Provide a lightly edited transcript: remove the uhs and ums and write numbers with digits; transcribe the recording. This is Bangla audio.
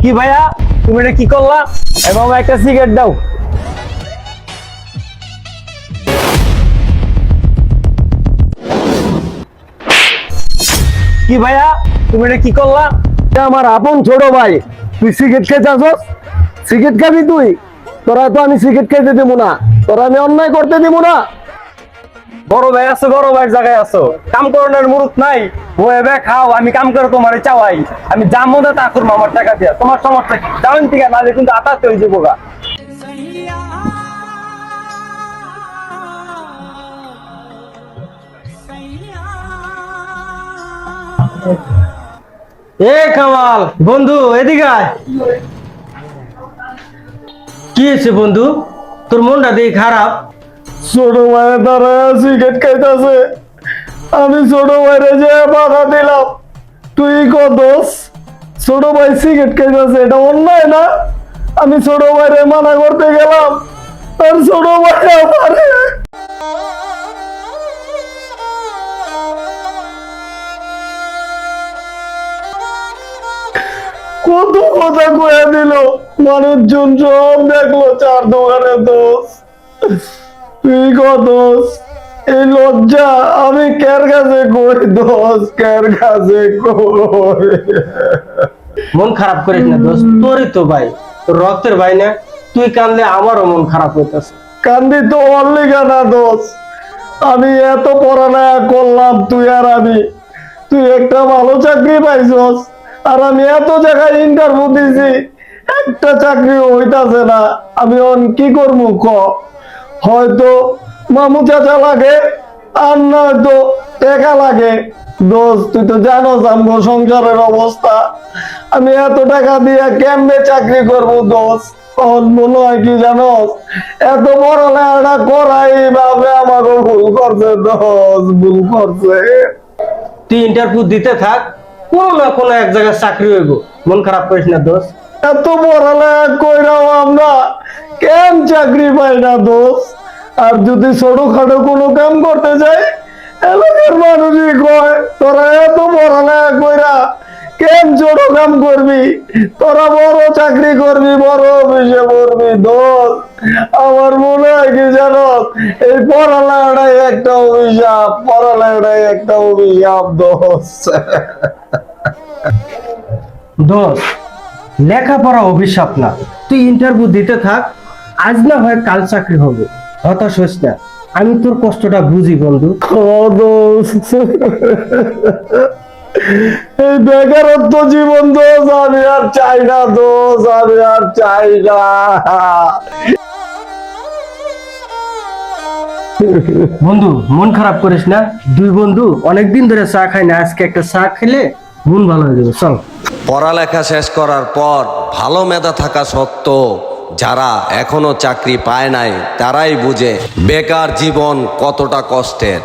কি ভাইয়া তুমি এটা কি করলা? এবং একটা সিগারেট দাও। কি ভাইয়া তুমি এটা কি করলা? আমার আপন ছোট ভাই, তুই সিগারেট খেতে আসস? সিগারেট খাবি তুই? তোরা তো আমি সিগারেট খেতে দেবো না, তোরা আমি অন্যায় করতে দেবো না। বড় ভাই আছো, বড় ভাইয়ের জায়গায় আছো, কাম করানোর মুরুত নাই। বয়ে খাও, আমি কাম করে তোমার চাওয়াই। আমি যা মনে তা করবো আমার টাকা দিয়া। তোমার সমস্যা কি? যাওয়েন থেকে নালে কিন্তু আতাতে হয়ে যাবো গা। এ কামাল বন্ধু, এদিকে আয়। কি হয়েছে বন্ধু, তোর মনটা দেখি খারাপ? ছোট ভাইয়ের দ্বারা সিগারেট খাইতেছে, আমি ছোট ভাইরে যে বাধা দিলাম, তুই কদস? ছোট ভাই সিগারেট খাইতেছে, এটা অন্যায় না? আমি ছোট ভাইরে মানা করতে গেলাম, আর ছোট ভাই আমারে কত কথা কয়ে দিল। মানুষজন সব দেখলো, চার দোকানে দোষ, তুই কদস? এই লজ্জা আমি কার কাছে কই দোষ, কার কাছে কই? মন খারাপ করিস না দোস্ত, তোরই তো ভাই, তোর রক্তের ভাই না। তুই কানলে আমারও মন খারাপ হইতেছে। কান্দি তো অল্লিগা না দোষ, আমি এত পড়ালেখা করলাম, তুই আর আমি, তুই একটা ভালো চাকরি পাইছস, আর আমি এত জায়গায় ইন্টারভিউ দিছি, একটা চাকরি হইতাছে না। আমি কি করবো ক? হয়তো মামু চাচা লাগে, আর নয়তো টাকা লাগে। দোস্ত তুই তো জানোস আমার সংসারের অবস্থা, আমি এত টাকা দিয়ে কেমনে চাকরি করবো দোস্ত? তখন মনে হয় কি জানোস, এত বড় লেখাটা করাই ভাবে আমাকে ভুল করছে দোস্ত, ভুল করছে। তুই ইন্টারভিউ দিতে থাক, কোনো না কোনো এক জায়গায় চাকরি হইব। মন খারাপ করিস না দোস্ত। এত পড়ালেখা কইরাও আমরা কেন চাকরি পাই না দোস্ত? আর যদি ছোটখাটো কোনো কাম করতে যাই, এলাকার মানুষই কয় তোরা এত পড়ালেখা কইরা কেন ছোট কাম করবি, তোরা বড় চাকরি করবি, বড় অফিসে করবি। দোস্ত আমার মনে হয় কি জানো, এই পড়ালেখাটাই একটা অভিশাপ, পড়ালেখাটাই একটা অভিশাপ দোস্ত। দোস্ত লেখাপড়া অভিশাপ না, তুই ইন্টারভিউ দিতে থাক, আজ না হয় কাল চাকরি হবে। হতাশ হইস না, আমি তোর কষ্টটা বুঝি বন্ধু। এই বেকারত্ব জীবন দোষ আমি আর চাই না দোষ, আমি আর চাই না। বন্ধু মন খারাপ করিস না, দুই বন্ধু অনেকদিন ধরে চা খাই না, আজকে একটা চা খেলে মন ভালো হয়ে যাবে। চল। পড়ালেখা শেষ করার পর ভালো মেধা থাকা সত্ত্বেও যারা এখনো চাকরি পায় নাই, তারাই বুঝে বেকার জীবন কতটা কষ্টের।